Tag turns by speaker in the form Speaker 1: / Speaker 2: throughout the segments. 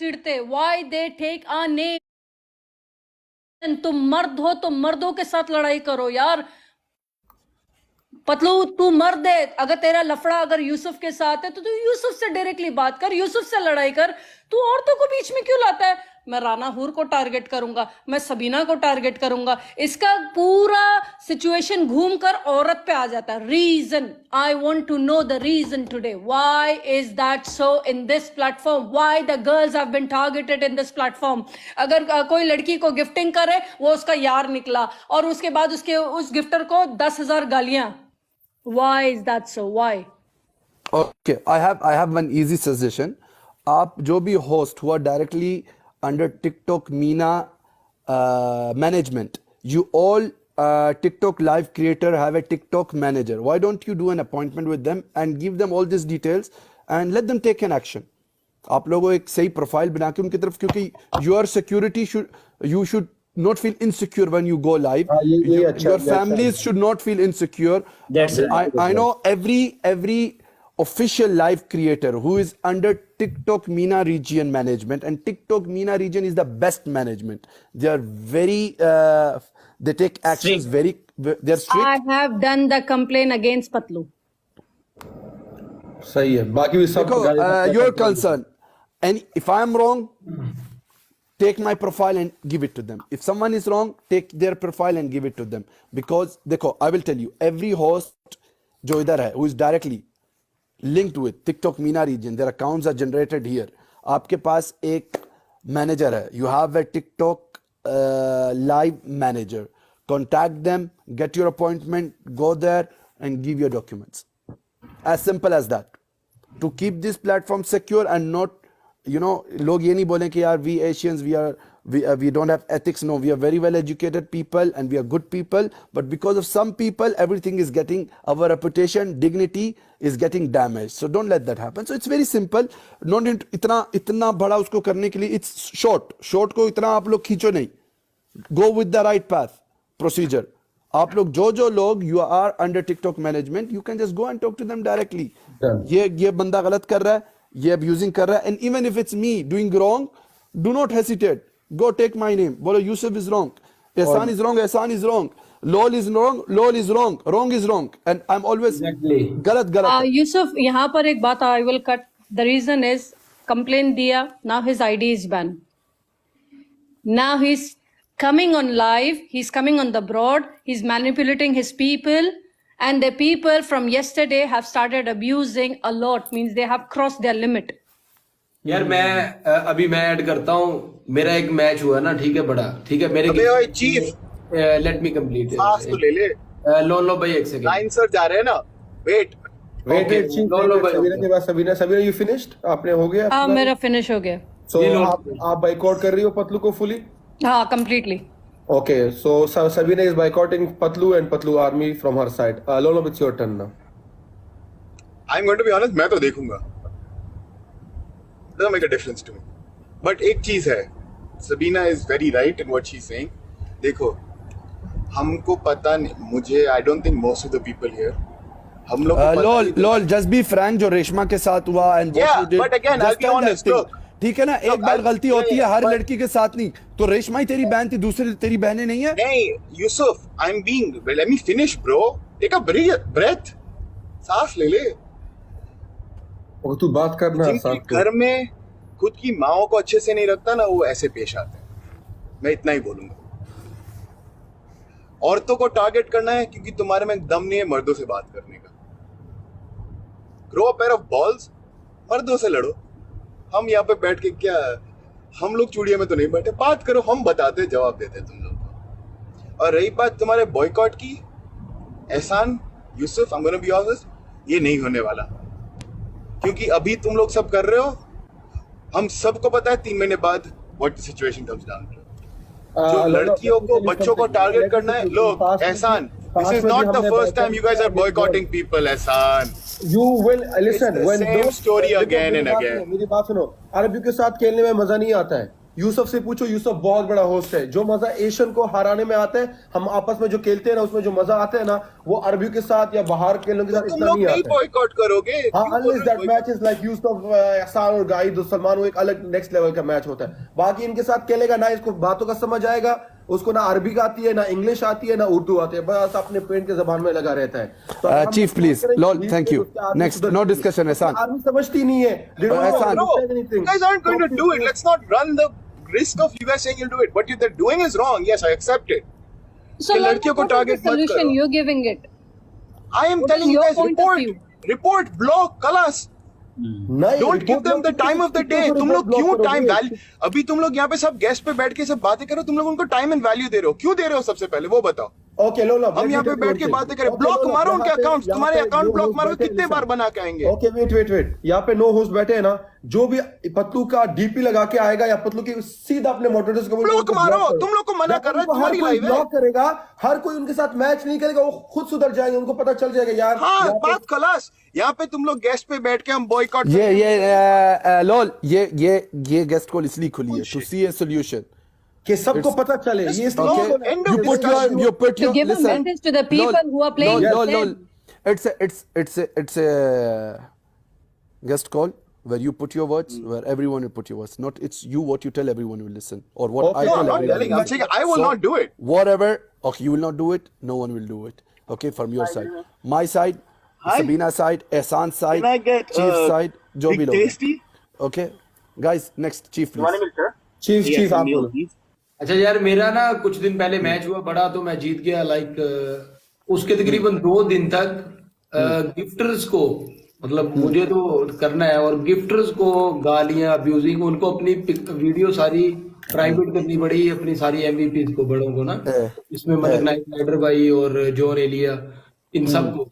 Speaker 1: चिढ़ते, why they take our name? तुम मर्द हो तो मर्दों के साथ लड़ाई करो यार। पतलू तू मर्द है, अगर तेरा लफड़ा अगर यूसुफ के साथ है तो तू यूसुफ से डायरेक्टली बात कर, यूसुफ से लड़ाई कर। तू औरतों को बीच में क्यों लाता है? मैं राना हूर को टारगेट करूंगा, मैं सबीना को टारगेट करूंगा, इसका पूरा सिचुएशन घूम कर औरत पे आ जाता है। Reason, I want to know the reason today, why is that so in this platform, why the girls have been targeted in this platform. अगर कोई लड़की को गिफ्टिंग करे, वो उसका यार निकला, और उसके बाद उसके उस गिफ्टर को 10,000 गालियां। Why is that so? Why?
Speaker 2: Okay, I have one easy suggestion. आप जो भी host who are directly under TikTok Meena management, you all TikTok live creator have a TikTok manager. Why don't you do an appointment with them and give them all these details and let them take an action? आप लोगों एक सही profile बना के उनकी तरफ, क्योंकि your security you should not feel insecure when you go live. Your families should not feel insecure. I know every official live creator who is under TikTok MENA region management, and TikTok MENA region is the best management. They are very they take actions very, they are strict.
Speaker 1: I have done the complaint against Patlu.
Speaker 3: सही है, बाकी भी सब
Speaker 2: Your concern, and if I am wrong, take my profile and give it to them. If someone is wrong, take their profile and give it to them. Because देखो, I will tell you, every host जो इधर है, who is directly linked with TikTok MENA region, their accounts are generated here. आपके पास एक manager है, you have a TikTok live manager. Contact them, get your appointment, go there and give your documents. As simple as that. To keep this platform secure and not, you know, लोग ये नहीं बोलें कि यार we Asians we don't have ethics. No, we are very well educated people and we are good people, but because of some people everything is getting, our reputation, dignity is getting damaged. So don't let that happen. So it's very simple. Not इतना बड़ा उसको करने के लिए, it's short को इतना आप लोग खींचो नहीं. Go with the right path, procedure. आप लोग जो लोग you are under TikTok management, you can just go and talk to them directly. ये बंदा गलत कर रहा है, ये abusing कर रहा है, and even if it's me doing wrong, do not hesitate. Go take my name. बोलो Yusuf is wrong, Ehsan is wrong, Ehsan is wrong, Lol is wrong, Lol is wrong, wrong is wrong, and I'm always गलत.
Speaker 1: Yusuf, यहाँ पर एक बात I will cut. The reason is complaint दिया. Now his ID is banned. Now he's coming on live. He's coming on the broad. He's manipulating his people, and the people from yesterday have started abusing a lot. Means they have crossed their limit.
Speaker 4: यार मैं अभी मैं add करता हूँ, मेरा एक match हुआ ना, ठीक है बड़ा, ठीक है मेरे
Speaker 5: चीफ
Speaker 4: लेट मी कंप्लीट
Speaker 5: तो ले ले
Speaker 4: लो भाई एक सेकंड,
Speaker 5: लाइन सर जा रहे हैं ना, वेट
Speaker 4: लो भाई
Speaker 3: सबीना के बाद सबीना यू फिनिश्ड, आपने हो गया?
Speaker 1: हाँ मेरा फिनिश हो गया.
Speaker 3: सो आप बाइकआउट कर रही हो पतलू को फुली?
Speaker 1: हाँ completely.
Speaker 3: Okay, so Sabina is boycotting Patlu and Patlu army from her side. Lolo, it's your turn now.
Speaker 5: I'm going to be honest, मैं तो देखूंगा. Doesn't make a difference to me. But एक चीज है, Sabina is very right in what she's saying. देखो, हमको पता नहीं, मुझे I don't think most of the people here, हम लोग
Speaker 2: lol just be frank. जो रेशमा के साथ हुआ and what you did.
Speaker 5: But again, I'll be honest. Look,
Speaker 2: ठीक है ना, एक बार गलती होती है हर लड़की के साथ, नहीं तो रेशमा ही तेरी बहन थी, दूसरी तेरी बहनें नहीं है.
Speaker 5: नहीं Yusuf, I'm being, let me finish bro. Take a breath. सांस ले ले.
Speaker 3: और तू बात करना.
Speaker 5: जिनके घर में खुद की माओ को अच्छे से नहीं रखता ना, वो ऐसे पेश आते हैं. मैं इतना ही बोलूंगा. औरतों को टारगेट करना है क्योंकि तुम्हारे में दम नहीं है मर्दों से बात करने का. Grow a pair of balls, मर्दों से लड़ो. हम यहाँ पे बैठ के क्या, हम लोग चूड़िया में तो नहीं बैठे, बात करो, हम बताते जवाब देते तुम लोग को. और रही बात तुम्हारे बॉयकॉट की, एहसान, Yusuf, I'm gonna be honest, ये नहीं होने वाला. क्योंकि अभी तुम लोग सब कर रहे हो, हम सबको पता है 3 महीने बाद what the situation comes down to. जो लड़कियों को, बच्चों को टारगेट करना है, लोग, एहसान, this is not the first time you guys are boycotting people, एहसान.
Speaker 3: You will listen
Speaker 5: when
Speaker 3: when
Speaker 5: same story again and again.
Speaker 3: मेरी बात सुनो, अरबियों के साथ खेलने में मजा नहीं आता है. यूसुफ से पूछो, यूसुफ बहुत बड़ा होस्ट है। जो मजा एशियन को हराने में आता है, हम आपस में जो खेलते हैं ना, उसमें जो मजा आता है ना, वो अरबियों के साथ या बाहर के लोगों के साथ
Speaker 5: तुम
Speaker 3: इतना
Speaker 5: लोग
Speaker 3: नहीं
Speaker 5: नहीं
Speaker 3: आता है।
Speaker 5: बॉयकॉट करोगे?
Speaker 3: हाँ,
Speaker 5: क्यों
Speaker 3: unless
Speaker 5: बोल
Speaker 3: that
Speaker 5: रहे हो
Speaker 3: match is like यूसुफ, एहसान और गाइद और सलमान, वो एक अलग नेक्स्ट लेवल का मैच होता है। बाकी इनके साथ खेलेगा ना, इसको बातों का समझ आएगा, उसको ना अरबी आती है, ना इंग्लिश आती है, ना उर्दू आती है, बस अपने पेट के जबान में लगा रहता है। तो अगर हम
Speaker 2: Chief, please.
Speaker 3: करेंगे,
Speaker 2: Lol, thank you.
Speaker 3: उसके आर्मी
Speaker 2: Next,
Speaker 3: सुधर
Speaker 2: no
Speaker 3: जाएगी।
Speaker 2: discussion, एहसान।
Speaker 3: आर्मी समझती नहीं है। They don't know
Speaker 2: एहसान।
Speaker 3: how to
Speaker 5: Bro,
Speaker 3: say anything.
Speaker 5: you guys aren't going to do it. Let's not run the risk of you guys saying you'll do it. What they're doing is wrong. Yes, I accept it.
Speaker 1: So
Speaker 5: कि लड़कियों को
Speaker 1: what is the
Speaker 5: target मत
Speaker 1: solution
Speaker 5: करो।
Speaker 1: you're giving it?
Speaker 5: I am
Speaker 1: What
Speaker 5: telling
Speaker 1: is
Speaker 5: you
Speaker 1: your
Speaker 5: guys,
Speaker 1: point of view?
Speaker 5: report, block, kalas.
Speaker 3: नहीं,
Speaker 5: Don't give
Speaker 3: report
Speaker 5: them the
Speaker 3: block
Speaker 5: time of the day.
Speaker 3: करोगे,
Speaker 5: तुम लोग
Speaker 3: block
Speaker 5: क्यों
Speaker 3: करोगे?
Speaker 5: Time value, अभी तुम लोग यहाँ पे सब गेस्ट पे बैठ के सब बातें करो, तुम लोग उनको टाइम एंड वैल्यू दे रहे हो, क्यों दे रहे हो? सबसे पहले वो बताओ।
Speaker 3: ओके लो
Speaker 5: हम यहाँ पे बैठ के बातें करें, ब्लॉक मारो उनके अकाउंट, तुम्हारे अकाउंट ब्लॉक मारो, कितने बार बना के आएंगे?
Speaker 3: ओके वेट, यहाँ पे नो होस्ट बैठे हैं ना, जो भी पतलू का डीपी लगा के आएगा या पतलू की सीधा अपने मॉडरेटर्स को
Speaker 5: ब्लॉक मारो, तुम लोग को मना कर रहा है, तुम्हारी लाइव है।
Speaker 3: ब्लॉक करेगा, हर कोई उनके साथ मैच नहीं करेगा, वो खुद सुधर जाएंगे, उनको पता चल जाएगा यार।
Speaker 5: हाँ,
Speaker 3: यहाँ पे-
Speaker 5: बात खलास। यहाँ पे तुम लोग गेस्ट पे बैठ के हम बॉयकॉट
Speaker 2: लोल, ये गेस्ट कॉल इसलिए खुली है to see a solution.
Speaker 3: कि सबको पता चले ये
Speaker 5: Okay. End of discussion.
Speaker 2: You put
Speaker 1: To
Speaker 2: your
Speaker 1: give a
Speaker 2: listen.
Speaker 1: message to the people
Speaker 2: Lol,
Speaker 1: who are playing
Speaker 2: Lol,
Speaker 1: with
Speaker 2: Lol,
Speaker 1: them.
Speaker 2: it's a guest call where you put your words, where everyone will put your words. Not it's you what you tell everyone will listen, or what
Speaker 3: Okay.
Speaker 2: I
Speaker 5: No,
Speaker 2: tell
Speaker 5: I'm not
Speaker 2: everyone.
Speaker 5: telling. I'm saying I will not do it.
Speaker 2: Whatever. Okay, you will not do it. No one will do it. Okay, from your side, my side, Sabina side, Ehsan side,
Speaker 6: Can I get
Speaker 2: Chief side, जो भी
Speaker 6: Big
Speaker 2: लोग हैं.
Speaker 6: Tasty?
Speaker 2: Okay, guys, next Chief
Speaker 6: You want
Speaker 2: please.
Speaker 6: a milk, sir?
Speaker 3: Chief
Speaker 6: Yes,
Speaker 3: chief
Speaker 6: a
Speaker 3: आप
Speaker 6: meal,
Speaker 3: बोलो।
Speaker 6: please.
Speaker 4: अच्छा यार, मेरा ना कुछ दिन पहले मैच हुआ बड़ा, तो मैं जीत गया। उसके तकरीबन 2 दिन तक गिफ्टर्स को, मतलब मुझे तो करना है, और गिफ्टर्स को गालियां, अब्यूजिंग, उनको अपनी वीडियो सारी प्राइवेट करनी पड़ी, अपनी सारी एमवीपी को, बड़ों को ना, इसमें मतलब नाइट राइडर भाई और जॉन एलिया, इन सबको।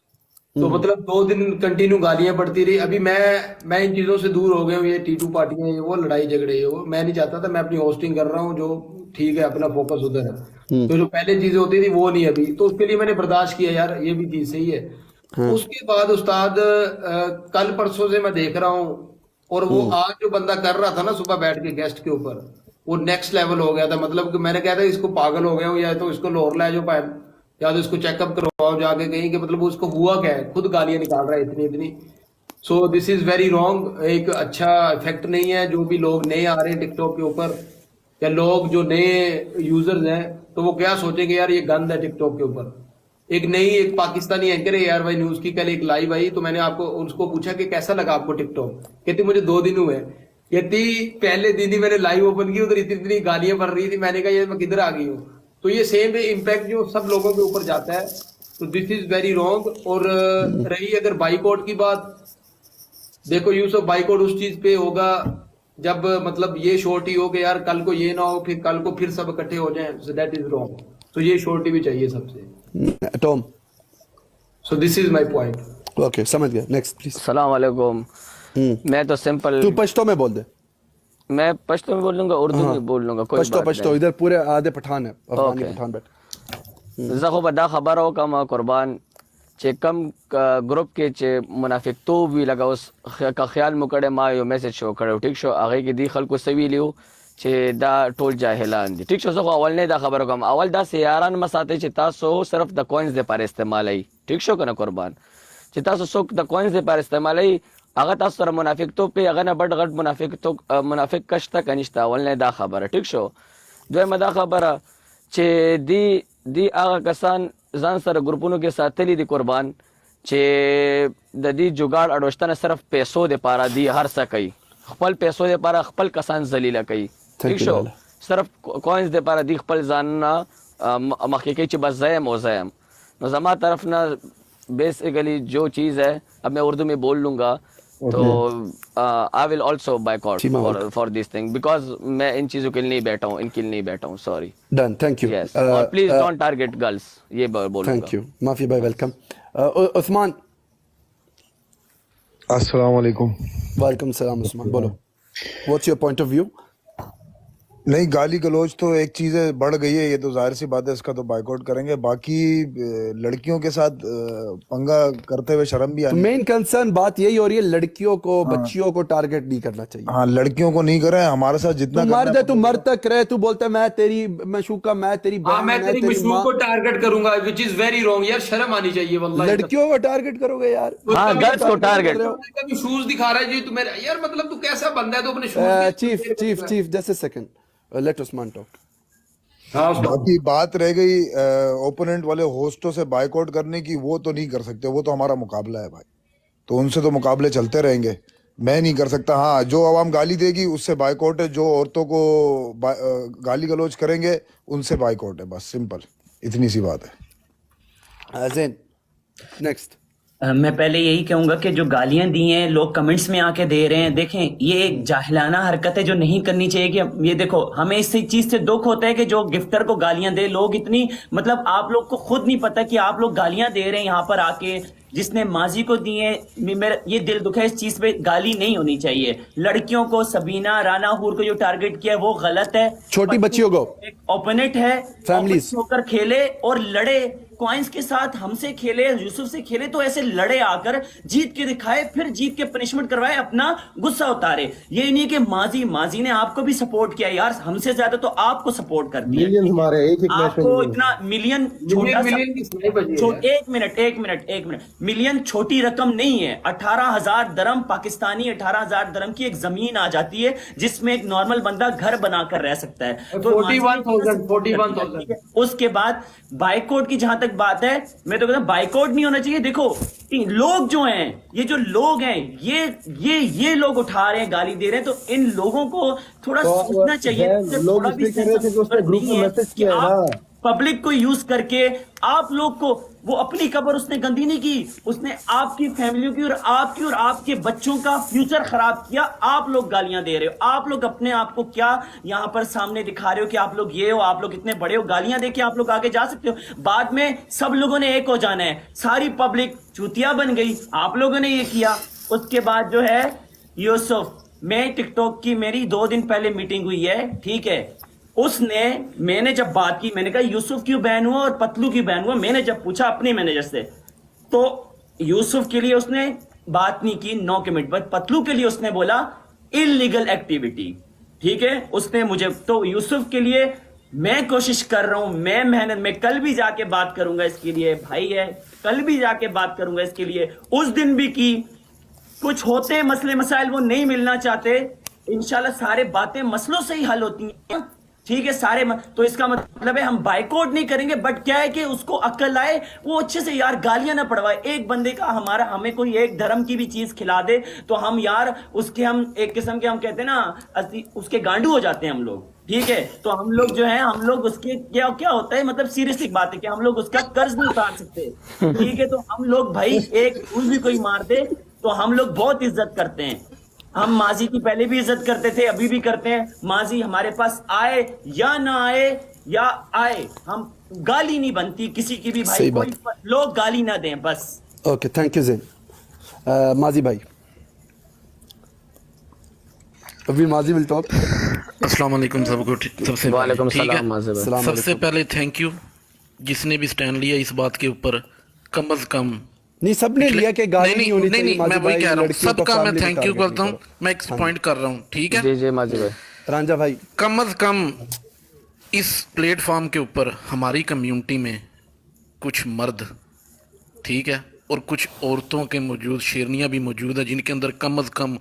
Speaker 4: तो मतलब 2 दिन कंटिन्यू गालियां पड़ती रही। अभी मैं इन चीजों से दूर हो गया हूँ, ये टीटू पार्टियां, ये वो लड़ाई झगड़े, ये वो मैं नहीं चाहता था। मैं अपनी होस्टिंग कर रहा हूँ, जो ठीक है, अपना फोकस उधर है। तो जो पहले चीजें होती थी वो नहीं अभी, तो उसके लिए मैंने बर्दाश्त किया यार, ये भी चीज सही है। उसके बाद उस्ताद कल परसों से मैं देख रहा हूँ, और वो आज जो बंदा कर रहा था ना सुबह बैठ के गेस्ट के ऊपर, वो नेक्स्ट लेवल हो गया था। मतलब कि मैंने कहा था इसको पागल हो गया हूँ, या तो इसको लाहौर ले जाओ पाए, या तो इसको चेकअप करवाओ जाके कहीं, कि मतलब उसको हुआ क्या है, खुद गालियां निकाल रहा है इतनी। So this is very wrong, एक अच्छा इफेक्ट नहीं है। जो भी लोग नए आ रहे हैं टिकटॉक के ऊपर, या लोग जो नए यूजर्स हैं, तो वो क्या सोचेंगे यार ये गंद है टिकटॉक के ऊपर। एक पाकिस्तानी एंकर है यार भाई न्यूज की, कल एक लाइव आई, तो मैंने उसको पूछा कि कैसा लगा आपको टिकटॉक, कहती मुझे 2 दिन हुए। कहती पहले दिन ही मैंने लाइव ओपन की, उधर इतनी गालियां पड़ रही थी, मैंने कहा ये मैं किधर आ गई हूँ। तो ये सेम इम्पैक्ट जो सब लोगों के ऊपर जाता है, तो दिस इज वेरी रॉन्ग। और रही अगर बाइकआउट की बात, देखो यूसुफ, बाइकआउट उस चीज पे होगा जब मतलब ये शोर्टी हो कि यार कल को ये ना हो, फिर कल को फिर सब इकट्ठे हो जाएं, सो दैट इज रॉन्ग। तो ये शोर्टी भी चाहिए सबसे।
Speaker 2: Tom,
Speaker 4: so this is my point.
Speaker 2: Okay, समझ गया। Next please.
Speaker 7: सलाम वालेकुम। मैं तो सिंपल,
Speaker 2: तू पश्तो में बोल दे।
Speaker 7: मैं पश्तो में बोल लूंगा, उर्दू में बोल लूंगा, कोई बात
Speaker 2: पश्तो इधर पूरे आधे पठान है, अफगानी
Speaker 7: Okay.
Speaker 2: पठान बैठ।
Speaker 7: ज़खो बदा खबर हो कम कुर्बान चे कम ग्रुप के चे मुनाफिक तो भी लगा उस का ख्याल मुकड़े मा यो मैसेज शो करे, ठीक शो आगे की दी खल को सवी लियो चे दा टोल जाहिलान दी, ठीक शो। ज़खो अवल ने दा खबर कम अवल दा सियारान मसाते चे तासो सिर्फ द कॉइन्स दे पर इस्तेमाल आई, ठीक शो कना कुर्बान चे तासो सोक द कॉइन्स दे पर इस्तेमाल आई। अगर तास सर मुनाफिक तो पे अगर ना बड़ गट मुनाफिक कश्ता कनिश्ता अवल ने दा खबर, ठीक शो। जो मदा खबर चे दी आगा कसान जान सर ग्रुपों के साथ तली दी कुर्बान चे दी जुगाड़ अडोश्ता सिर्फ पैसों दे पारा दी हर सकई, खपल पैसों दे पारा खपल कसान जलीला कई, ठीक शो। सिर्फ कॉइन्स दे पारा दी खपल जानना मखिके चे बस ज़यम हो ज़यम। न जमा तरफ ना बेसिकली जो चीज़ है, अब मैं उर्दू में बोल लूँगा, तो I will also boycott for this thing, because मैं इन चीज़ों के लिए नहीं बैठा हूँ, इनके लिए नहीं बैठा हूँ, sorry.
Speaker 2: Done, thank you.
Speaker 7: Yes, और प्लीज डोंट टारगेट गर्ल्स, ये बोलूंगा।
Speaker 2: थैंक यू माफी भाई, वेलकम। उस्मान।
Speaker 8: अस्सलाम वालेकुम।
Speaker 2: वालेकुम सलाम उस्मान, बोलो, what's your point of view?
Speaker 6: नहीं, गाली गलौज तो एक चीज है, बढ़ गई है, ये तो जाहिर सी बात है, इसका तो बायकॉट करेंगे। बाकी लड़कियों के साथ पंगा करते हुए शर्म भी
Speaker 2: तो
Speaker 6: आनी।
Speaker 2: मेन कंसर्न बात यही हो रही है, लड़कियों को बच्चियों को टारगेट नहीं करना चाहिए।
Speaker 6: हाँ, लड़कियों को नहीं करें, हमारे साथ जितना
Speaker 2: तू मर्द है, तू मर्द तक रहे, तू बोलता है मैं तेरी मशूका, मैं तेरी
Speaker 4: हाँ
Speaker 2: बहन,
Speaker 4: मैं तेरी
Speaker 2: तेरी
Speaker 4: मशरूम
Speaker 2: माँ।
Speaker 4: को टारगेट करूंगा, विच इज वेरी रॉन्ग यार, शर्म आनी चाहिए वल्लाही।
Speaker 2: लड़कियों को टारगेट करोगे यार?
Speaker 7: हाँ, गर्ल्स को टारगेट।
Speaker 4: कभी शूज दिखा रहा है जी, तू मेरा यार मतलब तू कैसा बंदा है, तो अपने शूज
Speaker 2: चीफ just a second, let Usman talk.
Speaker 4: हाँ उसको
Speaker 6: बाकी बात रह गई ओपोनेंट वाले होस्टों से बायकॉट करने की, वो तो नहीं कर सकते, वो तो हमारा मुकाबला है भाई, तो उनसे तो मुकाबले चलते रहेंगे, मैं नहीं कर सकता। हाँ, जो आवाम गाली देगी उससे बायकॉट है, जो औरतों को गाली गलौज करेंगे उनसे बायकॉट है, बस सिंपल, इतनी सी बात है।
Speaker 2: ज़ैन नेक्स्ट।
Speaker 8: मैं पहले यही कहूंगा कि जो गालियां दी हैं लोग कमेंट्स में आके दे रहे हैं, देखें ये एक जाहिलाना हरकत है जो नहीं करनी चाहिए। कि ये देखो, हमें इस चीज से दुख होता है कि जो गिफ्टर को गालियां दे लोग, इतनी मतलब आप लोग को खुद नहीं पता कि आप लोग गालियां दे रहे हैं यहाँ पर आके, जिसने माजी को दी है। मेरा ये दिल दुखा है इस चीज पे, गाली नहीं होनी चाहिए। लड़कियों को, सबीना राना हूर को जो टारगेट किया है वो गलत है।
Speaker 2: छोटी बच्चियों को,
Speaker 8: एक ओपोनेंट है,
Speaker 2: Families।
Speaker 8: opponent होकर खेले और लड़े, क्वाइंस के साथ हमसे खेले, यूसुफ से खेले, तो ऐसे लड़े आकर जीत के दिखाए, फिर जीत के पनिशमेंट करवाए, अपना गुस्सा उतारे। ये नहीं कि माजी ने आपको भी सपोर्ट किया यार, हमसे ज्यादा तो आपको सपोर्ट कर दिया।
Speaker 3: मिलियन हमारे एक एक मैच में
Speaker 8: आपको
Speaker 3: million।
Speaker 8: इतना मिलियन छोटा
Speaker 4: मिलियन की स्नाइप बजी है।
Speaker 8: एक मिनट, मिलियन छोटी रकम नहीं है। 18,000 दरम पाकिस्तानी, 18,000 दरम की एक जमीन आ जाती है जिसमें एक नॉर्मल बंदा घर बनाकर रह सकता है। तो
Speaker 4: 41,000
Speaker 8: उसके बाद बाइकआउट की जहां तक बात है, मैं तो कहता हूं बाइकआउट नहीं होना चाहिए। देखो लोग जो हैं, ये जो लोग हैं, ये लोग उठा रहे हैं, गाली दे रहे हैं, तो इन लोगों को थोड़ा
Speaker 3: तो
Speaker 8: सोचना चाहिए।
Speaker 3: लोग
Speaker 8: थोड़ा भी
Speaker 3: इसलिए कह रहे थे कि उसने ग्रुप में मैसेज किया है ना।
Speaker 8: पब्लिक को यूज करके आप लोग को, वो अपनी कब्र उसने गंदी नहीं की, उसने आपकी फैमिली की और आपके बच्चों का फ्यूचर खराब किया। आप लोग गालियां दे रहे हो, आप लोग अपने आप को क्या यहां पर सामने दिखा रहे हो कि आप लोग ये हो, आप लोग इतने बड़े हो। गालियां दे के आप लोग आगे जा सकते हो, बाद में सब लोगों ने एक हो जाना है। सारी पब्लिक चूतिया बन गई, आप लोगों ने ये किया। उसके बाद जो है यूसुफ, मैं टिकटॉक की मेरी 2 दिन पहले मीटिंग हुई है, ठीक है। मैंने जब बात की, मैंने कहा यूसुफ क्यों बैन हुआ और पतलू क्यों बैन हुआ, मैंने जब पूछा अपने मैनेजर से, तो यूसुफ के लिए उसने बात नहीं की, नो कमेंट। बट पतलू के लिए उसने बोला इलीगल एक्टिविटी, ठीक है। उसने मुझे, तो यूसुफ के लिए मैं कोशिश कर रहा हूं, मैं मेहनत में कल भी जाके बात करूंगा इसके लिए, भाई है, कल भी जाके बात करूंगा इसके लिए। उस दिन भी की, कुछ होते मसले मसाइल वो नहीं मिलना चाहते, इंशाल्लाह सारे बातें मसलों से ही हल होती हैं, ठीक है। तो इसका मतलब है हम बाइकआउट नहीं करेंगे, बट क्या है कि उसको अक्ल आए, वो अच्छे से यार गालियां ना पड़वाए। एक बंदे का हमें कोई एक धर्म की भी चीज खिला दे तो हम यार उसके, हम एक किस्म के, हम कहते हैं ना, उसके गांडू हो जाते हैं हम लोग, ठीक है। तो हम लोग जो है, हम लोग उसके क्या होता है, मतलब सीरियसली बात है कि हम लोग उसका कर्ज नहीं उतार सकते, ठीक है। तो हम लोग भाई एक फूल भी कोई मार दे तो हम लोग बहुत इज्जत करते हैं। हम माजी की पहले भी इज्जत करते थे, अभी भी करते हैं। माजी हमारे पास आए या ना आए, या आए, हम गाली नहीं बनती किसी की भी भाई, कोई लोग गाली ना दें बस।
Speaker 2: ओके, थैंक यू ज़ैन। माजी भाई, अभी माजी विल टॉक।
Speaker 9: अस्सलाम वालेकुम सबको। सबसे
Speaker 7: वालेकुम
Speaker 9: ठीक है,
Speaker 7: सलाम माज़े भाई।
Speaker 2: सलाम
Speaker 9: सबसे पहले थैंक यू जिसने भी स्टैंड लिया इस बात के ऊपर, कम अज कम।
Speaker 2: नहीं, सबने लिया कि गाली नहीं होनी चाहिए।
Speaker 9: मैं वही कह रहा हूँ,
Speaker 2: लड़कियों को
Speaker 9: सबका मैं
Speaker 2: family
Speaker 9: थैंक यू
Speaker 2: target
Speaker 9: करता
Speaker 2: नहीं
Speaker 9: हूँ, मैं एक पॉइंट कर रहा हूँ, ठीक है।
Speaker 7: जी जी माजी भाई।
Speaker 2: रांझा भाई,
Speaker 9: कम अज कम इस प्लेटफॉर्म के ऊपर हमारी कम्युनिटी में कुछ मर्द, ठीक है, और कुछ औरतों के मौजूद, शेरनियाँ भी मौजूद है, जिनके अंदर कम अज कम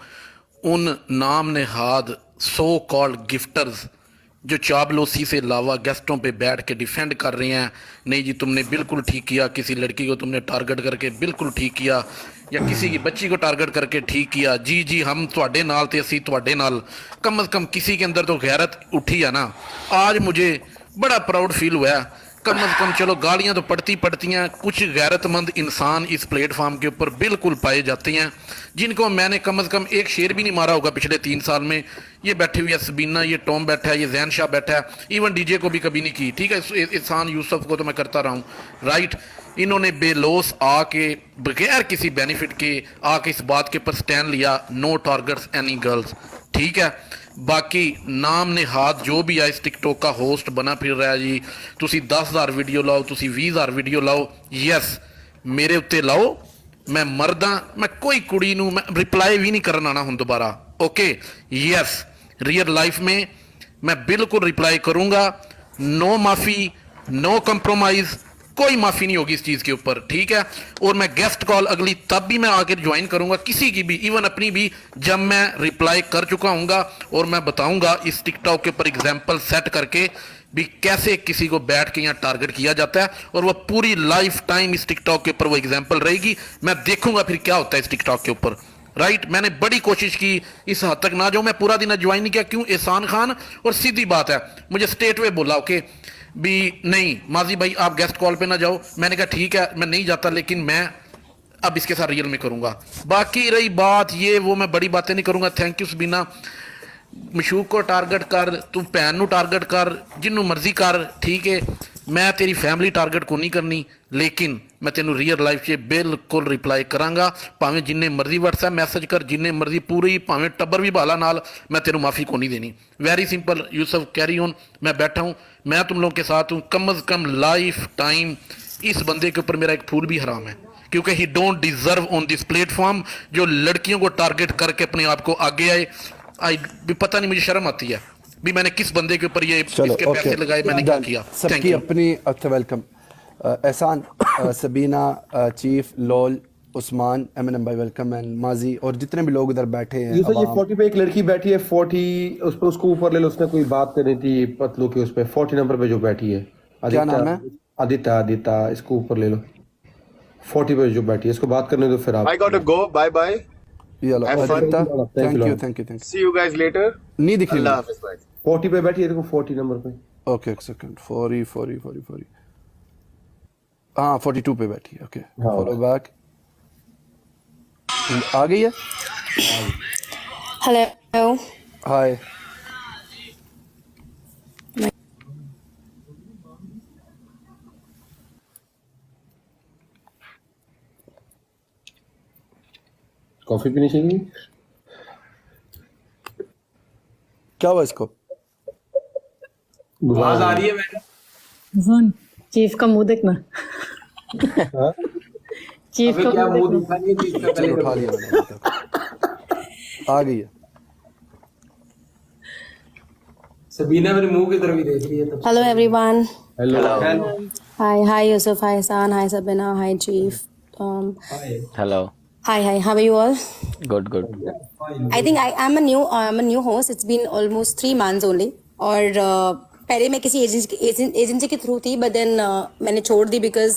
Speaker 9: उन नाम नेहाद सो कॉल्ड गिफ्टर्स जो चाबलोसी से अलावा गेस्टों पे बैठ के डिफेंड कर रहे हैं, नहीं जी तुमने बिल्कुल ठीक किया, किसी लड़की को तुमने टारगेट करके बिल्कुल ठीक किया, या किसी की बच्ची को टारगेट करके ठीक किया, जी हम तुहाडे नाल ते असी तुहाडे नाल। कम अज़ कम किसी के अंदर तो गैरत उठी है ना। आज मुझे बड़ा प्राउड फील हुआ है। कम अज़ कम चलो गालियाँ तो पड़ती हैं, कुछ गैरतमंद इंसान इस प्लेटफॉर्म के ऊपर बिल्कुल पाए जाते हैं, जिनको मैंने कम अज़ कम एक शेर भी नहीं मारा होगा पिछले 3 साल में। ये बैठी हुई है सबीना, ये टॉम बैठा है, ये जैन शाह बैठा है, इवन डीजे को भी कभी नहीं की, ठीक है। एहसान यूसुफ को तो मैं करता रहा हूँ, राइट। इन्होंने बेलोस आके बगैर किसी बेनिफिट के आके इस बात के ऊपर स्टैंड लिया, नो टारगेट्स एनी गर्ल्स। ठीक है। बाकी नाम ने हाथ जो भी है इस टिकटॉक का होस्ट बना फिर रहा है जी, ਤੁਸੀਂ 10,000 ਵੀਡੀਓ ਲਾਓ, ਤੁਸੀਂ 20,000 ਵੀਡੀਓ ਲਾਓ, ਯੈਸ ਮੇਰੇ ਉੱਤੇ ਲਾਓ, ਮੈਂ ਮਰਦਾ, ਮੈਂ ਕੋਈ ਕੁੜੀ ਨੂੰ ਮੈਂ ਰਿਪਲਾਈ ਵੀ ਨਹੀਂ ਕਰਨ ਆਣਾ ਹੁਣ दोबारा, ओके यस रियल लाइफ में मैं बिल्कुल रिप्लाई करूंगा, नो माफ़ी, नो कंप्रोमाइज़, कोई माफ़ी नहीं होगी इस चीज़ के ऊपर, ठीक है। और मैं गेस्ट कॉल अगली तब भी मैं आके ज्वाइन करूंगा, किसी की भी, इवन अपनी भी, जब मैं रिप्लाई कर चुका हूँगा और मैं बताऊंगा इस टिकटॉक के ऊपर एग्जाम्पल सेट करके भी कैसे किसी को बैठ के यहाँ टारगेट किया जाता है, और वह पूरी लाइफ टाइम इस टिकटॉक के ऊपर वो एग्जाम्पल रहेगी। मैं देखूंगा फिर क्या होता है इस टिकटॉक के ऊपर, राइट। मैंने बड़ी कोशिश की, इस हद तक ना जाऊं, मैं पूरा दिन ज्वाइन नहीं किया, क्यों, एहसान खान, और सीधी बात है मुझे स्टेट वे बोला ओके भी नहीं माजी भाई आप गेस्ट कॉल पे ना जाओ, मैंने कहा ठीक है मैं नहीं जाता, लेकिन मैं अब इसके साथ रियल में करूंगा। बाकी रही बात ये वो, मैं बड़ी बातें नहीं करूंगा। Thank you Sabina. मशूक को टारगेट कर, तू भैन नू टारगेट कर, जिन्नू मर्जी कर, ठीक है। मैं तेरी फैमिली टारगेट को नहीं करनी, लेकिन मैं तेनू रियल लाइफ से बिल्कुल रिप्लाई करांगा, भावें जिन्ने मर्जी व्हाट्सएप मैसेज कर, जिन्ने मर्जी पूरी, भावें टब्बर भी बाला नाल, मैं तेनू माफ़ी को नहीं देनी। Very simple Yusuf, carry on. मैं बैठा हूँ, मैं तुम लोगों के साथ हूँ, कम अज़ कम लाइफ टाइम इस बंदे के ऊपर मेरा एक फूल भी हराम है, क्योंकि ही don't deserve on this platform, जो लड़कियों को टारगेट करके अपने आप को आगे आए। भी पता नहीं, मुझे शर्म आती है भी मैंने किस बंदे के ऊपर ये
Speaker 2: चलो
Speaker 9: इसके पैसे लगाए, मैंने क्या किया। थैंक
Speaker 2: सबकी
Speaker 9: यू।
Speaker 2: अपनी अच्छा वेलकम। एहसान, सबीना, चीफ, लोल, उस्मान, एमएनएम भाई वेलकम, एंड माजी और जितने भी लोग उधर बैठे हैं।
Speaker 3: ये 40 पे एक लड़की बैठी है, 40 उस पे, उसको ऊपर ले लो, उसने कोई बात करनी थी पतलू की, उस पे 40 नंबर पे जो बैठी है,
Speaker 2: क्या नाम है?
Speaker 3: आदित्य, इसको ऊपर ले लो, 40 पे जो बैठी है, इसको बात करने दो, फिर आप।
Speaker 5: I gotta go. Bye bye.
Speaker 2: Have
Speaker 5: fun.
Speaker 2: Thank you.
Speaker 5: See you guys later.
Speaker 2: नहीं दिख रही
Speaker 5: Allah Hafiz. Bye.
Speaker 3: 40 पे बैठी है, देखो 40 नंबर पे।
Speaker 2: ओके एक सेकंड, 40 हाँ 42 पे बैठी है, ओके फॉलो बैक। आ गई है।
Speaker 10: हेलो,
Speaker 2: हाय,
Speaker 3: कॉफी पीनी चाहिए।
Speaker 2: क्या हुआ इसको?
Speaker 4: आवाज आ रही है मैडम?
Speaker 1: चीफ का मुंह देखना, चीफ
Speaker 4: अबे
Speaker 1: का
Speaker 4: क्या
Speaker 1: मुंह
Speaker 4: मुंह
Speaker 1: देखना।
Speaker 4: दिखानी है चीज का, पहले
Speaker 2: उठा
Speaker 4: तो
Speaker 2: लिया मैंने अभी तक। आ गई है।
Speaker 4: सबीना मेरे मुंह की तरफ ही देख रही है तब।
Speaker 10: Hello everyone.
Speaker 3: Hello.
Speaker 10: Hi Yusuf, hi सान, hi Sabina, hi chief.
Speaker 7: Hello,
Speaker 10: Hi, how are you all?
Speaker 7: Good.
Speaker 10: I think I'm a new host. It's been almost 3 months only. और पहले मैं किसी एजेंसी के थ्रू थी, but then मैंने छोड़ दी because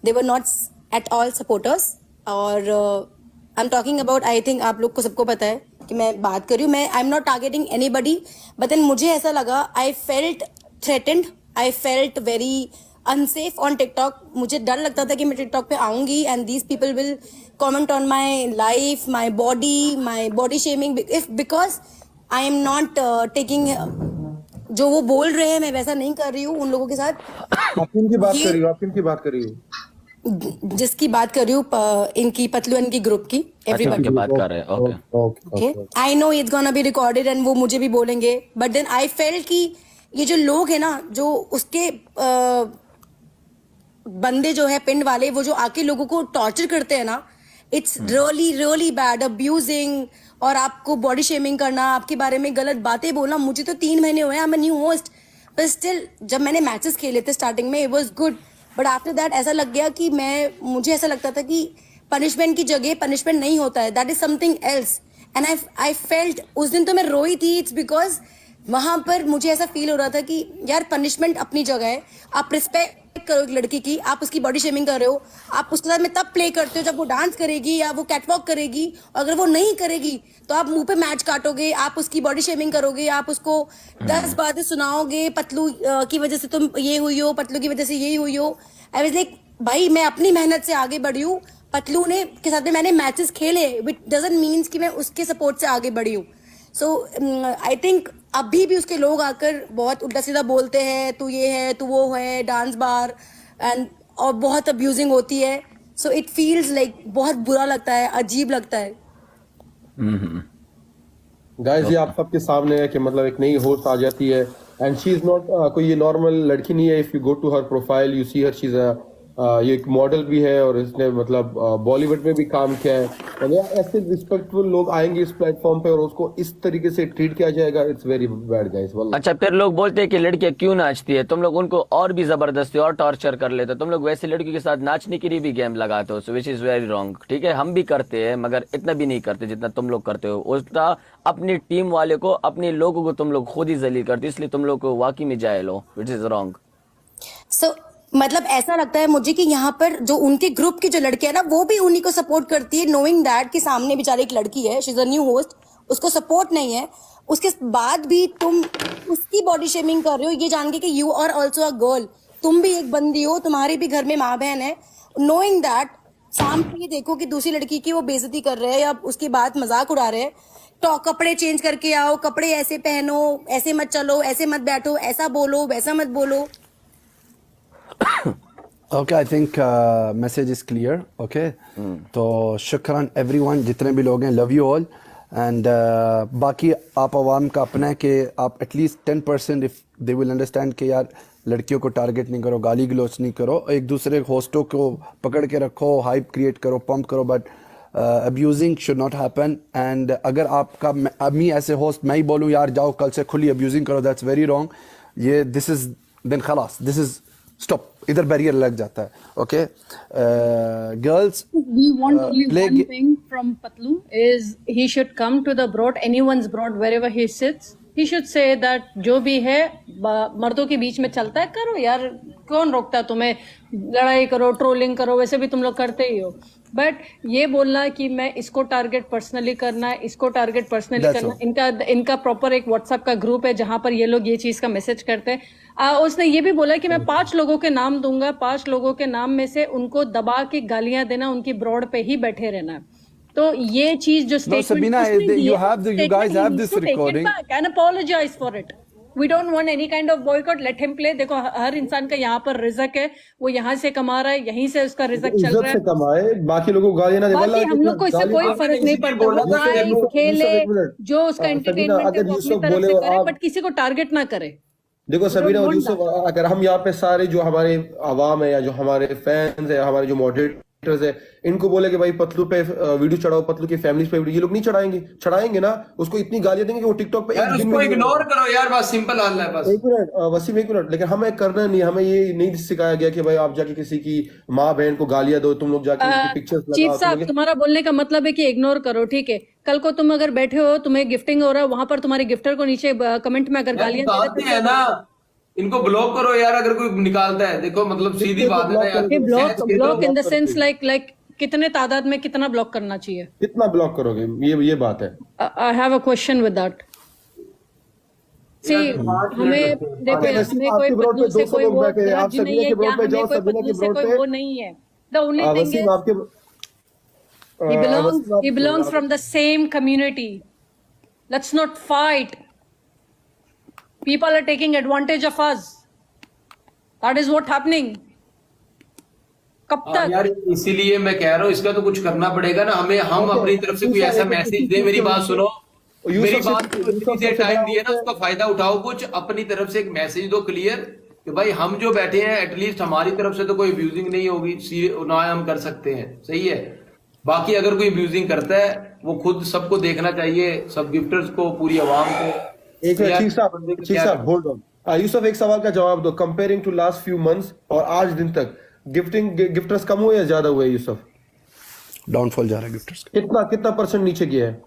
Speaker 10: they were not at all supporters. और I'm talking about, I think आप लोग को सबको पता है कि मैं बात कर रही हूँ, मैं I'm not targeting anybody, but then मुझे ऐसा लगा, I felt threatened, I felt very unsafe on TikTok. मुझे डर लगता था कि मैं TikTok पे आऊंगी and these people will comment on my life, my body shaming, if because I am not taking जो वो बोल रहे हैं मैं वैसा नहीं कर रही हूँ उन लोगों के साथ।
Speaker 3: आप किनकी बात कर रही हो? आप किनकी बात कर रही हो?
Speaker 10: जिसकी बात कर रही हूँ इनकी पतलू इनकी ग्रुप की,
Speaker 7: एवरीबॉडी बात कर रहे हैं।
Speaker 10: Okay, I know it's gonna be recorded and वो मुझे भी बोलेंगे, बट देन आई फेल्ट कि ये जो लोग हैं ना, जो उसके बंदे जो है पिंड वाले, वो जो आके लोगों को टॉर्चर करते हैं ना, इट्स रियली बैड, अब्यूजिंग, और आपको बॉडी शेमिंग करना, आपके बारे में गलत बातें बोलना। मुझे तो 3 महीने हुए, I am a new host, पर स्टिल जब मैंने मैचेस खेले थे स्टार्टिंग में, it was good, but after that ऐसा लग गया कि मुझे ऐसा लगता था कि पनिशमेंट की जगह पनिशमेंट नहीं होता है, that is something else, and I felt, उस दिन तो मैं रोई थी। इट्स बिकॉज वहां पर मुझे ऐसा फील हो रहा था कि यार पनिशमेंट अपनी जगह है, आप रिस्पेक्ट करो एक लड़की की, आप उसकी बॉडी शेमिंग कर रहे हो, आप उसके साथ में तब प्ले करते हो जब वो डांस करेगी या वो कैटवॉक करेगी, अगर वो नहीं करेगी तो आप मुंह पे मैच काटोगे, आप उसकी बॉडी शेमिंग करोगे, आप उसको 10 बातें सुनाओगे, पतलू की वजह से तुम ये हुई हो, पतलू की वजह से ये हुई हो। आई वाज लाइक, भाई मैं अपनी मेहनत से आगे बढ़ी हूँ, पतलू ने के साथ में मैंने मैचेस खेले, विच डजंट मीन्स कि मैं उसके सपोर्ट से आगे बढ़ी हूँ। सो आई थिंक अभी भी उसके लोग आकर बहुत उल्टा सीधा बोलते हैं, तू ये है, तू वो है, डांस बार, एंड और बहुत अब्यूजिंग होती है। सो इट फील्स लाइक बहुत बुरा लगता है, अजीब लगता है।
Speaker 3: गाइस ये आप सबके सामने है कि मतलब एक नई होस्ट आ जाती है एंड शी इज नॉट कोई ये नॉर्मल लड़की नहीं है. If you go to her profile you see her she is ये एक मॉडल भी है और इसने मतलब बॉलीवुड में भी काम किया है. और ऐसे रिस्पेक्टफुल लोग आएंगे इस प्लेटफॉर्म पे और उसको इस तरीके से ट्रीट किया जाएगा. It's very bad guys.
Speaker 7: अच्छा, फिर लोग बोलते हैं कि लड़कियां क्यों नाचती है, तुम लोग उनको और भी जबरदस्ती और टॉर्चर कर लेते हो, तुम लोग वैसे लड़कियों के साथ नाचने के लिए भी गेम लगाते हो, विच इज वेरी रॉन्ग. ठीक है, हम भी करते हैं मगर इतना भी नहीं करते जितना तुम लोग करते हो. उल्टा अपनी टीम वाले को, अपने लोगों को तुम लोग खुद ही जलील करते हो, इसलिए तुम लोग को वाकई में जाहिल हो, विच इज रॉन्ग.
Speaker 10: सो मतलब ऐसा लगता है मुझे कि यहाँ पर जो उनके ग्रुप की जो लड़के हैं ना वो भी उन्हीं को सपोर्ट करती है, नोइंग दैट कि सामने बेचारी एक लड़की है, she is a new host, उसको सपोर्ट नहीं है. उसके बाद भी तुम उसकी बॉडी शेमिंग कर रहे हो ये जान के कि you are also a girl, तुम भी एक बंदी हो, तुम्हारी भी घर में माँ बहन है. नोइंग दैट सामने ये देखो कि दूसरी लड़की की वो बेइज्जती कर रहे हैं या उसकी बात मजाक उड़ा रहे हैं. तो कपड़े चेंज करके आओ, कपड़े ऐसे पहनो, ऐसे मत चलो, ऐसे मत बैठो, ऐसा बोलो, वैसा मत बोलो.
Speaker 2: Okay, I think message is clear. Okay, तो शुक्रान everyone जितने भी लोग हैं, love you all. And बाकी आप आवाम का अपना है कि आप at least 10% if they will understand कि यार लड़कियों को टारगेट नहीं करो, गाली गलौच नहीं करो, एक दूसरे होस्टों को पकड़ के रखो, हाइप क्रिएट करो, पंप करो, but abusing should not happen. And अगर आपका मैं ऐसे होस्ट मैं ही बोलूँ यार जाओ कल से खुली अब्यूजिंग करो, दैट्स वेरी रॉन्ग. ये दिस इज देन खलास, दिस इज स्टॉप, इधर बैरियर लग जाता है. Okay girls,
Speaker 1: We want only one thing from Patlu is he should come to the broad, anyone's broad, wherever he sits. He should say that जो भी है मर्दों के बीच में चलता है करो यार, कौन रोकता है तुम्हें, लड़ाई करो, ट्रोलिंग करो, वैसे भी तुम लोग करते ही हो. बट ये बोलना कि मैं इसको टारगेट पर्सनली करना है, इसको टारगेट पर्सनली
Speaker 2: That's
Speaker 1: करना, इनका प्रॉपर एक व्हाट्सएप का ग्रुप है जहां पर ये लोग ये चीज का मैसेज करते हैं. उसने ये भी बोला कि मैं 5 लोगों के नाम दूंगा, 5 लोगों के नाम में से उनको दबा के गालियां देना, उनकी ब्रॉड पे ही बैठे रहना. तो ये चीज जो
Speaker 2: Sabina, you guys have this recording.
Speaker 1: and apologize for it. We don't want any kind of boycott. Let him play. देखो हर इंसान का यहाँ पर रिजक है, वो यहाँ से कमा रहा है, यहीं से उसका रिजक चल
Speaker 3: इज्जत
Speaker 1: रहा
Speaker 3: से
Speaker 1: है.
Speaker 3: कमाए, बाकी लोगों को गालियां ना दे.
Speaker 1: बाकी हम लोग को इससे कोई फर्क नहीं पड़ता, वो खाए खेले, जो उसका एंटरटेनमेंट है वो अपनी तरफ से करे, बट किसी को टारगेट ना करे.
Speaker 3: देखो सबीना और यूसुफ, अगर हम यहाँ पे सारे जो हमारे आवाम है या जो हमारे फैंस है, हमारे जो मॉडरेटर्स है, इनको बोले कि भाई पतलू पे वीडियो चढ़ाओ, पतलू की फैमिली पे वीडियो, ये लोग नहीं चढ़ाएंगे ना, उसको इतनी गालियां देंगे कि वो टिकटॉक पे
Speaker 4: यार उसको इग्नोर करो यार, बस सिंपल हल है. बस
Speaker 3: एक मिनट वसीम, एक मिनट. लेकिन हमें करना नहीं, हमें ये नहीं सिखाया गया कि भाई आप जाके किसी की माँ बहन को गालियां दो, तुम लोग जाके पिक्चर्स
Speaker 1: चीफ साहब, तुम्हारा बोलने का मतलब है कि इग्नोर करो, ठीक है. कल को तुम अगर बैठे हो, तुम्हें गिफ्टिंग हो रहा है, वहां पर तुम्हारे गिफ्टर को नीचे कमेंट में अगर गालियां
Speaker 4: निकालते हैं ना, इनको ब्लॉक करो यार अगर कोई निकालता है. देखो मतलब सीधी बात है ना यार,
Speaker 1: block in the sense like कितने तादाद में कितना ब्लॉक करना चाहिए,
Speaker 3: कितना ब्लॉक करोगे, ये बात है.
Speaker 1: I have a question with that. See हमें देखो, हमें कोई पतलू से कोई वो ग्रज नहीं है, क्या हमें कोई पतलू से कोई वो नहीं है. The only thing is he belongs from the same community. Let's not fight. People are taking advantage of us. That is what happening. कब तक
Speaker 4: यार, इसीलिए मैं कह रहा हूँ इसका तो कुछ करना पड़ेगा ना हमें. हम अपनी तरफ से कोई ऐसा मैसेज दे. मेरी बात सुनो, मेरी बात से टाइम दिए ना, उसका फायदा उठाओ. कुछ अपनी तरफ से एक मैसेज दो क्लियर कि भाई हम जो बैठे हैं एटलीस्ट हमारी तरफ से तो कोई अब्यूजिंग नहीं होगी ना, हम कर सकते हैं. सही है. बाकी अगर कोई अब्यूजिंग करता है वो खुद सबको देखना चाहिए, सब गिफ्टर्स को, पूरी आवाम को.
Speaker 3: एक चीज साहब होल्ड ऑन. यूसुफ एक सवाल का जवाब दो. Comparing to last few months और आज दिन तक गिफ्टर्स कम हुए या ज्यादा हुए यूसुफ?
Speaker 2: डाउनफॉल जा रहा है गिफ्टर्स.
Speaker 3: कितना परसेंट नीचे गया है?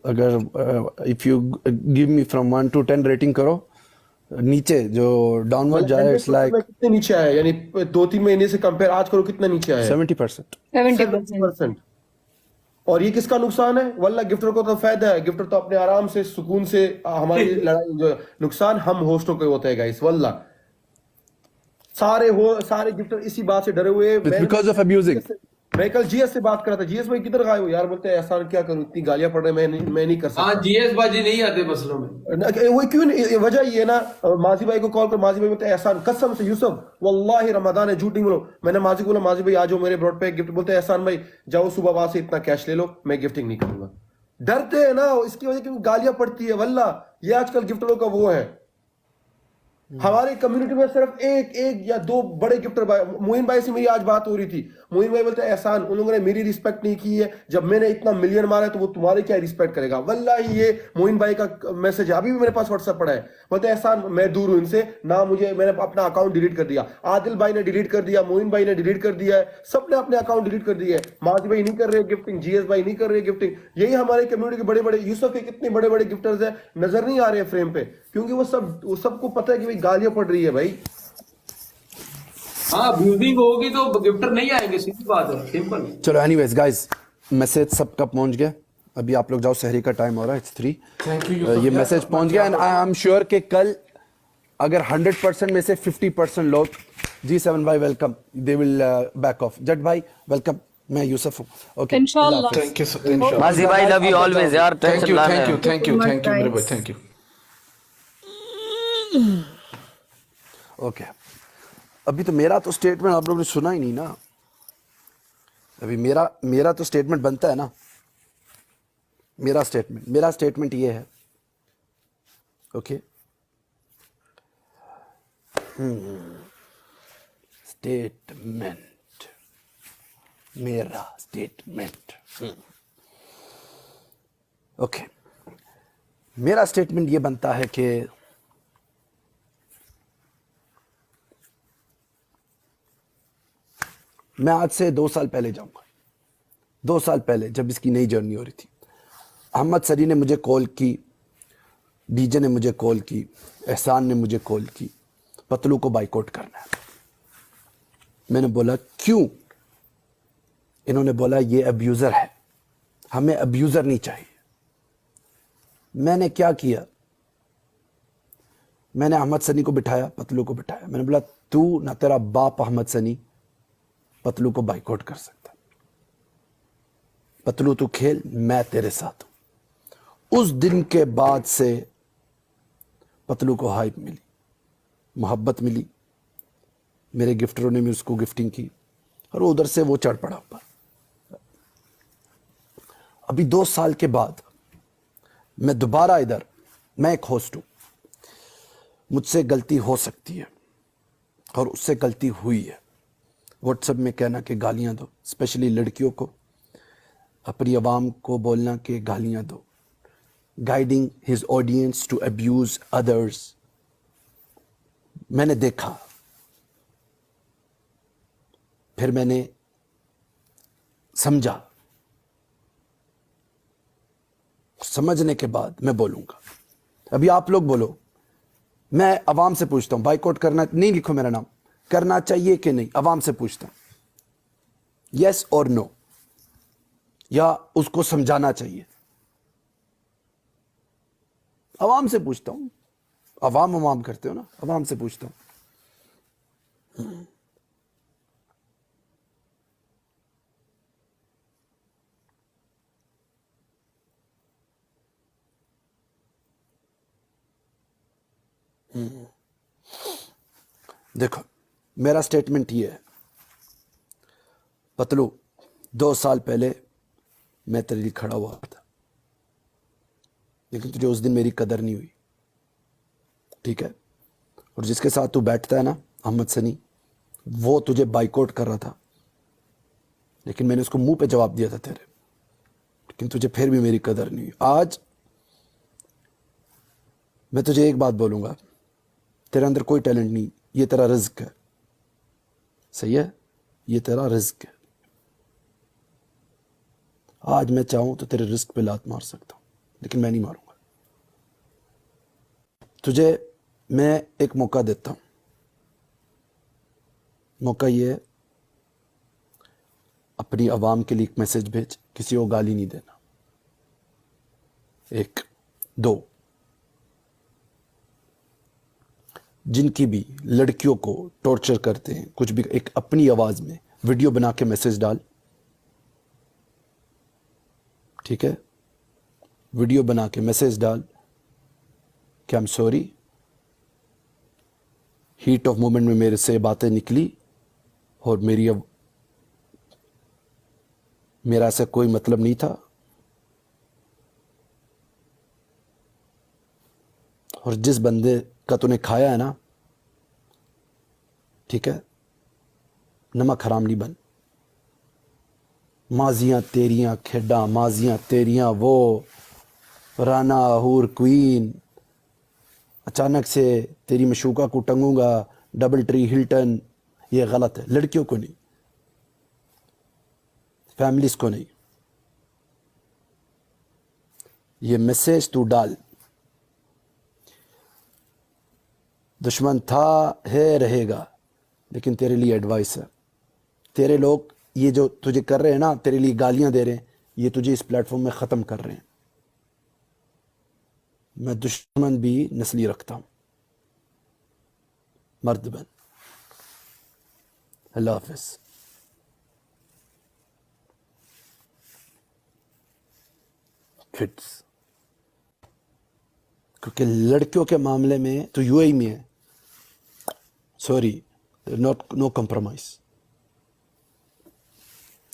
Speaker 2: अगर if you give me from 1 to 10 rating करो, नीचे जो डाउनवर्ड जा रहा है, इट्स लाइक
Speaker 3: कितने नीचे आया, यानी 2-3 महीने से कंपेयर आज करो कितना नीचे आया?
Speaker 2: 70%.
Speaker 1: 70%.
Speaker 3: और ये किसका नुकसान है? वल्ला गिफ्टर को तो फायदा है, गिफ्टर तो अपने आराम से सुकून से हमारी लड़ाई जो नुकसान हम होस्टों को होता है गाइस. वल्ला सारे गिफ्टर इसी बात से डरे हुए,
Speaker 2: बिकॉज ऑफ अब्यूजिंग.
Speaker 3: मैं कल जीएस से बात कर रहा था. जीएस भाई किधर गए हो यार? बोलते हैं एहसान क्या करूं, इतनी गालियां पड़ रही, मैं नहीं कर सकता.
Speaker 4: हाँ, जीएस बाजी नहीं आते मसलों में.
Speaker 3: वो क्यों नहीं, वजह ये ना, माजी भाई को कॉल कर, माजी भाई बोलते हैं एहसान कसम से यूसुफ वल्लाही रमजान है, झूठ नहीं बोलो. मैंने माजी को बोला माजी भाई आ जाओ मेरे ब्रॉड पे गिफ्ट, बोलते हैं एहसान भाई जाओ सुबह वहां से इतना कैश ले लो, मैं गिफ्टिंग नहीं करूंगा. डरते हैं ना इसकी वजह क्योंकि गालियां पड़ती है वल्ला। ये आजकल गिफ्टरों का वो है। हमारी कम्युनिटी में सिर्फ एक या दो बड़े गिफ्टर भाई, मोइन भाई से मेरी आज बात हो रही थी। मोइन भाई बोलते हैं एहसान, उन लोगों ने मेरी रिस्पेक्ट नहीं की है, जब मैंने इतना मिलियन मारा है तो वो तुम्हारी क्या रिस्पेक्ट करेगा। वल्लाही ये मोइन भाई का मैसेज अभी भी मेरे पास व्हाट्सएप पड़ा है। बोलते हैं एहसान मैं दूर हूं इनसे ना, मुझे मैंने अपना अकाउंट डिलीट कर दिया, आदिल भाई ने डिलीट कर दिया, मोइन भाई ने डिलीट कर दिया है, सबने अपने अकाउंट डिलीट कर दिए है। माजी भाई नहीं कर रहे गिफ्टिंग, जीएस भाई नहीं कर रहे गिफ्टिंग। यही हमारे कम्युनिटी के बड़े बड़े यूसुफ के कितने बड़े बड़े गिफ्टर्स है, नजर नहीं आ रहे फ्रेम पे, क्योंकि वो सबको पता है कि भाई गालियां पड़ रही है भाई।
Speaker 4: हाँ अब्यूजिंग होगी तो गिफ्टर नहीं आएंगे, सीधी बात है, सिंपल।
Speaker 2: चलो एनीवेज गाइस, मैसेज सबका पहुंच गया। अभी आप लोग जाओ, सहरी का टाइम हो रहा है, इट्स 3। ये मैसेज पहुंच गया एंड आई एम श्योर कि कल अगर 100% में से 50% लोग G7 भाई welcome, they will back off. Jatt भाई वेलकम, मैं यूसुफ हूँ। ओके
Speaker 1: इंशाल्लाह।
Speaker 9: Thank you sir.
Speaker 7: माजी भाई लव यू ऑलवेज यार,
Speaker 9: थैंक
Speaker 7: टेंशन
Speaker 9: यू
Speaker 7: ना
Speaker 9: थैंक यू
Speaker 7: लें।
Speaker 9: थैंक यू थैंक यू मेरे भाई, थैंक यू।
Speaker 2: ओके, अभी तो मेरा तो स्टेटमेंट आप लोगों ने सुना ही नहीं ना। अभी मेरा तो स्टेटमेंट बनता है ना। मेरा स्टेटमेंट ये है, ओके स्टेटमेंट, मेरा स्टेटमेंट, ओके मेरा स्टेटमेंट ये बनता है कि मैं आज से 2 साल पहले जाऊंगा। 2 साल पहले जब इसकी नई जर्नी हो रही थी, अहमद सरी ने मुझे कॉल की, डीजे ने मुझे कॉल की, एहसान ने मुझे कॉल की, पतलू को बाइकआउट करना है। मैंने बोला क्यों? इन्होंने बोला ये अब्यूज़र है, हमें अब्यूज़र नहीं चाहिए। मैंने क्या किया? मैंने अहमद सनी को बिठाया, पतलू को बिठाया। मैंने बोला तू ना तेरा बाप अहमद सनी पतलू को बाइकआउट कर सकता। पतलू तू खेल, मैं तेरे साथ हूं। उस दिन के बाद से पतलू को हाइप मिली, मोहब्बत मिली, मेरे गिफ्टरों ने भी उसको गिफ्टिंग की और उधर से वो चढ़ पड़ा ऊपर। अभी 2 साल के बाद मैं दोबारा इधर, मैं एक होस्ट हूं, मुझसे गलती हो सकती है और उससे गलती हुई है। व्हाट्सएप में कहना कि गालियां दो, स्पेशली लड़कियों को, अपनी आवाम को बोलना कि गालियां दो, guiding his audience to abuse others. मैंने देखा, फिर मैंने समझा, समझने के बाद मैं बोलूंगा। अभी आप लोग बोलो, मैं आवाम से पूछता हूं बाइकआउट करना, नहीं लिखो मेरा नाम, करना चाहिए कि नहीं, आवाम से पूछता हूं, यस और नो, या उसको समझाना चाहिए। आवाम से पूछता हूं, आवाम करते हो ना, आवाम से पूछता हूं। देखो मेरा स्टेटमेंट ये है, पतलू 2 साल पहले मैं तेरे लिए खड़ा हुआ था, लेकिन तुझे उस दिन मेरी कदर नहीं हुई, ठीक है। और जिसके साथ तू बैठता है ना, अहमद सनी, वो तुझे बाइकआउट कर रहा था, लेकिन मैंने उसको मुंह पे जवाब दिया था तेरे, लेकिन तुझे फिर भी मेरी कदर नहीं हुई। आज मैं तुझे एक बात बोलूंगा, तेरे अंदर कोई टैलेंट नहीं, ये तेरा रिज्क है, सही है, ये तेरा रिज्क है। आज मैं चाहूं तो तेरे रिस्क पे लात मार सकता हूं, लेकिन मैं नहीं मारूंगा। तुझे मैं एक मौका देता हूं, मौका ये है, अपनी आवाम के लिए एक मैसेज भेज, किसी को गाली नहीं देना। 1 2, जिनकी भी लड़कियों को टॉर्चर करते हैं, कुछ भी, एक अपनी आवाज में वीडियो बना के मैसेज डाल, ठीक है, वीडियो बना के मैसेज डाल कि I am sorry, heat of moment में मेरे से बातें निकली और मेरा ऐसा कोई मतलब नहीं था, और जिस बंदे का तूने खाया है ना, ठीक है, नमक हराम नहीं बन। माजियां तेरियां खेडा, माजियां तेरियां वो राना हूर क्वीन, अचानक से तेरी मशूका को टंगूंगा डबल ट्री हिल्टन, ये गलत है। लड़कियों को नहीं, फैमिलीज को नहीं। ये मैसेज तू डाल, दुश्मन था, है, रहेगा, लेकिन तेरे लिए एडवाइस है। तेरे लोग ये जो तुझे कर रहे हैं ना, तेरे लिए गालियां दे रहे हैं, ये तुझे इस प्लेटफॉर्म में ख़त्म कर रहे हैं। मैं दुश्मन भी नस्ली रखता हूं। मर्द बन। अल्लाह हाफिज। किड्स, क्योंकि लड़कियों के मामले में तो यूएई में है, सॉरी, नॉट, नो कॉम्प्रोमाइज।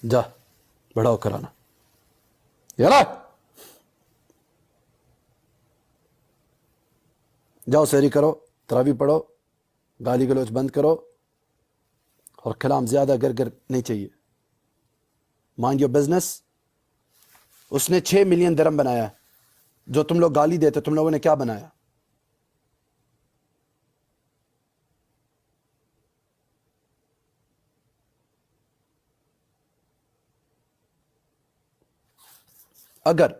Speaker 2: जा बढ़ाओ कराना, यार जाओ सहरी करो, तरावी पढ़ो, गाली गलौज बंद करो, और कलाम ज्यादा गर गर नहीं चाहिए। Mind your business. उसने 6 मिलियन दिरहम बनाया, जो तुम लोग गाली देते, तुम लोगों ने क्या बनाया? अगर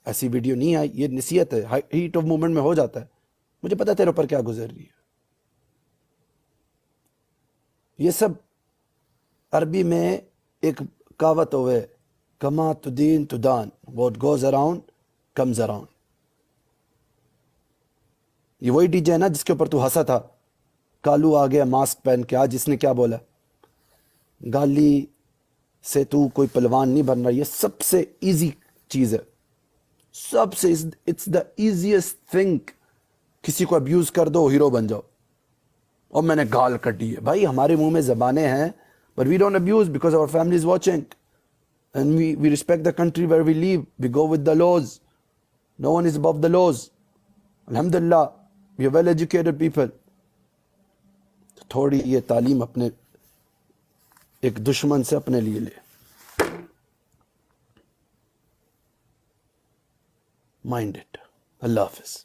Speaker 2: ऐसी वीडियो नहीं आई, ये नसीहत है, हीट ऑफ मूवमेंट में हो जाता है, मुझे पता है तेरे ऊपर क्या गुजर रही है। ये सब अरबी में एक कहावत होवे, कमा तुदीन तुदान, what goes around comes around. ये वही डीजे है ना जिसके ऊपर तू हंसा था, कालू आ गया मास्क पहन के। आज इसने क्या बोला? गाली से तू कोई पहलवान नहीं बन रहा। ये सबसे इजी चीज है, सबसे, इट्स द इजीएस्ट थिंग। किसी को अब्यूज कर दो, हीरो बन जाओ। और मैंने गाल कटी है भाई, हमारे मुंह में जबानें हैं, but we don't abuse because our family is watching and we respect the country where we live, we go with the laws, no one is above the laws. अल्हम्दुलिल्लाह we are well educated people. थोड़ी ये तालीम अपने एक दुश्मन से अपने लिए ले। Mind it. Allah Hafiz.